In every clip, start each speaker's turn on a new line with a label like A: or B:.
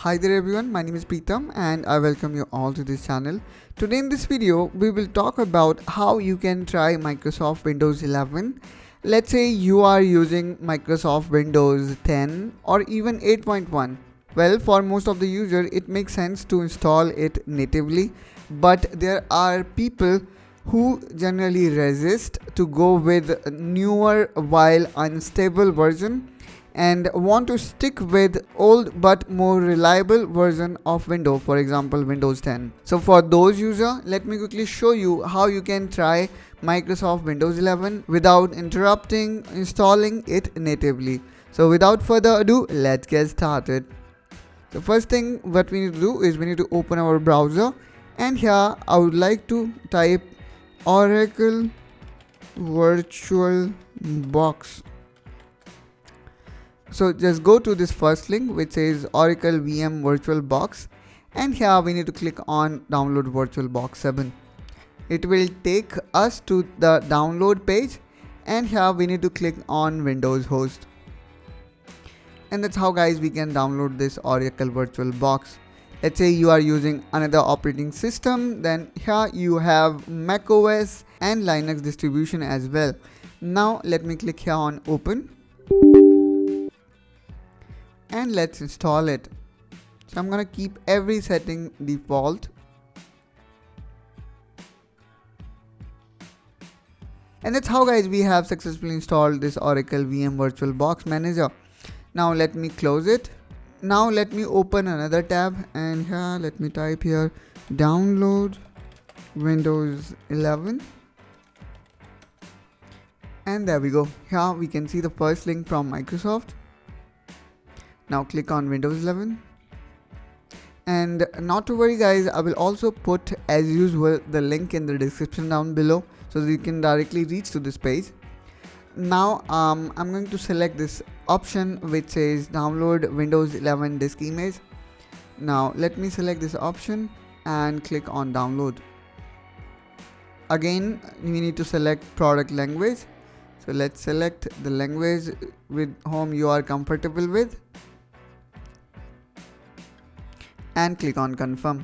A: Hi there everyone, my name is Preetam and I welcome you all to this channel. Today in this video, we will talk about how you can try Microsoft Windows 11. Let's say you are using Microsoft Windows 10 or even 8.1. Well, for most of the user, it makes sense to install it natively, but there are people who generally resist to go with newer while unstable version and want to stick with old but more reliable version of Windows, for example Windows 10. So for those users, let me quickly show you how you can try Microsoft Windows 11 without interrupting installing it natively. So without further ado, let's get started. The first thing what we need to do is we need to open our browser, and here I would like to type Oracle virtualbox. So just go to this first link which says Oracle VM VirtualBox, and here we need to click on download VirtualBox 7. It will take us to the download page, and here we need to click on Windows host. And that's how guys we can download this Oracle VirtualBox. Let's say you are using another operating system, then here you have macOS and Linux distribution as well. Now let me click here on open. And let's install it. So I'm gonna keep every setting default. And that's how guys we have successfully installed this Oracle VM VirtualBox Manager. Now let me close it. Now let me open another tab, and here let me type here download Windows 11. And there we go. Here we can see the first link from Microsoft. Now click on Windows 11, and not to worry guys, I will also put as usual the link in the description down below so that you can directly reach to this page. Now I'm going to select this option which says download Windows 11 disk image. Now let me select this option and click on download. Again we need to select product language, so let's select the language with whom you are comfortable with and click on confirm.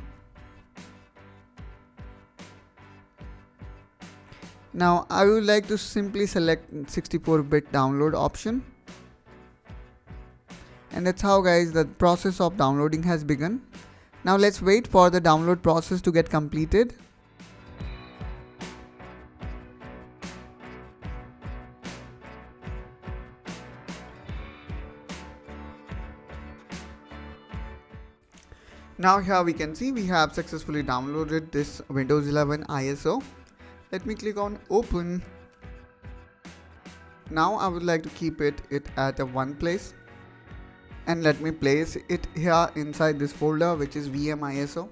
A: Now I would like to simply select 64-bit download option, and that's how guys the process of downloading has begun. Now let's wait for the download process to get completed. Now here we can see we have successfully downloaded this Windows 11 ISO. Let me click on open. Now I would like to keep it at a one place, and let me place it here inside this folder which is VM ISO.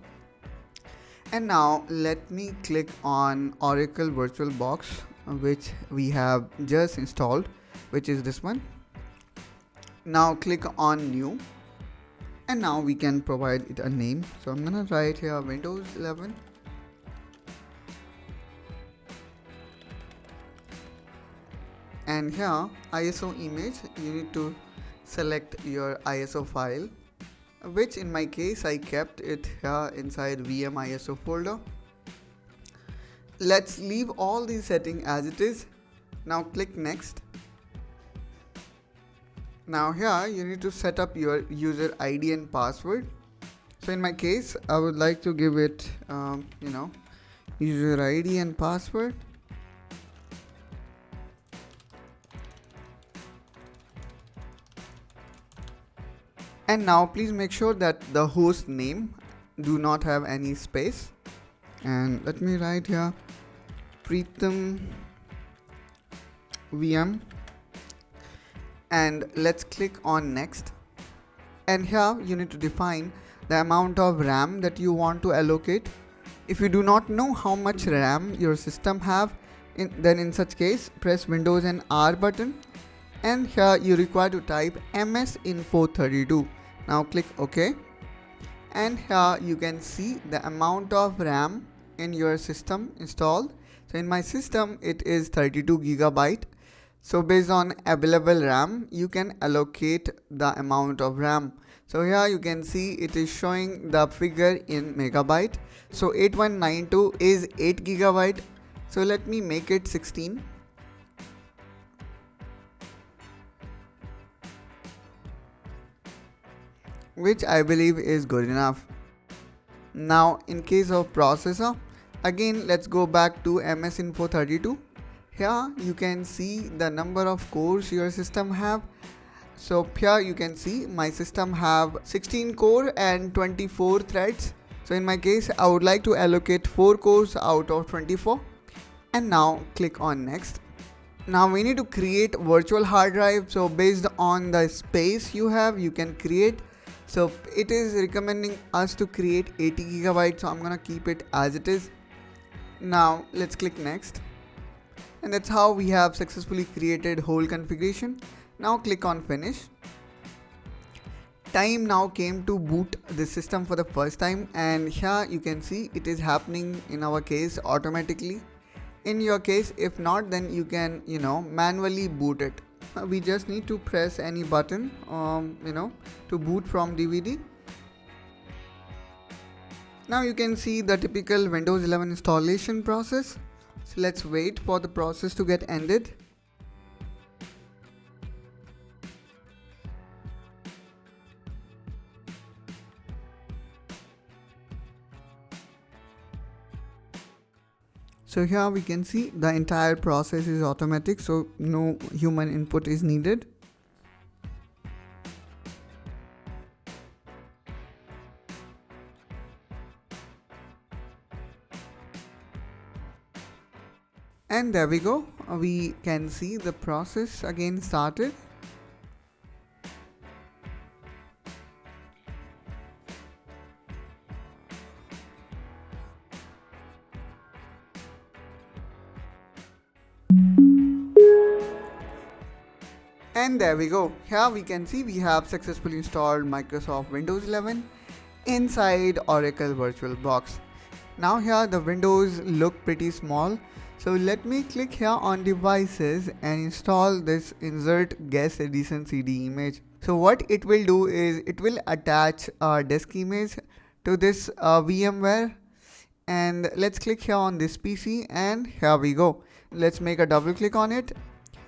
A: And now let me click on Oracle VirtualBox which we have just installed, which is this one. Now click on new. And now we can provide it a name. So I'm gonna write here Windows 11. And here ISO image, you need to select your ISO file, which in my case I kept it here inside VM ISO folder. Let's leave all these settings as it is. Now click next. Now here you need to set up your user ID and password. So in my case I would like to give it user ID and password. And now please make sure that the host name do not have any space, and let me write here Preetam VM. And let's click on next, and here you need to define the amount of RAM that you want to allocate. If you do not know how much RAM your system have, then in such case press Windows and R button, and here you require to type MS-INFO32. Now click OK, and here you can see the amount of RAM in your system installed. So in my system it is 32 GB. So based on available RAM, you can allocate the amount of RAM. So here you can see it is showing the figure in megabyte. So 8192 is 8 gigabyte. So let me make it 16. Which I believe is good enough. Now in case of processor, again let's go back to MS Info 32. Here you can see the number of cores your system have. So here you can see my system have 16 core and 24 threads. So in my case I would like to allocate 4 cores out of 24. And now click on next. Now we need to create virtual hard drive. So based on the space you have, you can create. So it is recommending us to create 80 gigabytes. So I'm gonna keep it as it is. Now let's click next. And that's how we have successfully created whole configuration. Now click on finish. Time now came to boot the system for the first time, and here you can see it is happening in our case automatically. In your case, if not, then you can manually boot it. We just need to press any button to boot from DVD. Now you can see the typical Windows 11 installation process. So let's wait for the process to get ended. So here we can see the entire process is automatic, so no human input is needed. And there we go. We can see the process again started. And there we go. Here we can see we have successfully installed Microsoft Windows 11 inside Oracle VirtualBox. Now here the windows look pretty small. So let me click here on devices and install this insert guest edition CD image. So what it will do is it will attach a disk image to this VMware. And let's click here on this PC, and here we go. Let's make a double click on it.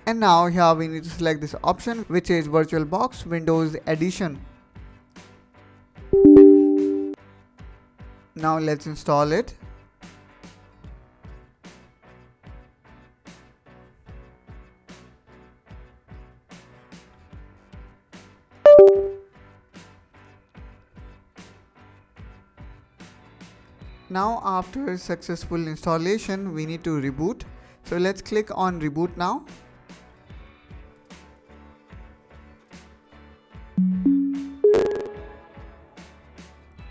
A: And now here we need to select this option, which is VirtualBox Windows Edition. Now let's install it. Now after successful installation, we need to reboot. So let's click on reboot now.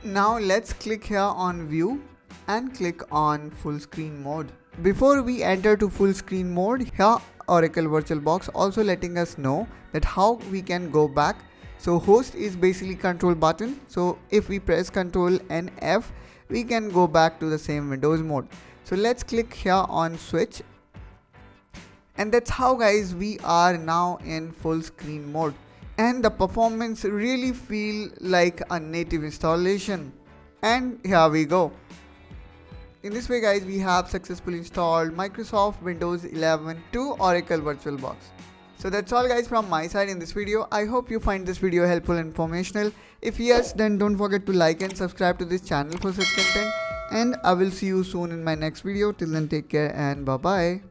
A: Now let's click here on view and click on full screen mode. Before we enter to full screen mode, here Oracle VirtualBox also letting us know that how we can go back. So host is basically control button. So if we press Control and F, we can go back to the same Windows mode. So let's click here on switch. And that's how guys we are now in full screen mode. And the performance really feel like a native installation. And here we go. In this way guys, we have successfully installed Microsoft Windows 11 to Oracle VirtualBox. So that's all guys from my side in this video. I hope you find this video helpful and informational. If yes, then don't forget to like and subscribe to this channel for such content. And I will see you soon in my next video. Till then, take care and bye bye.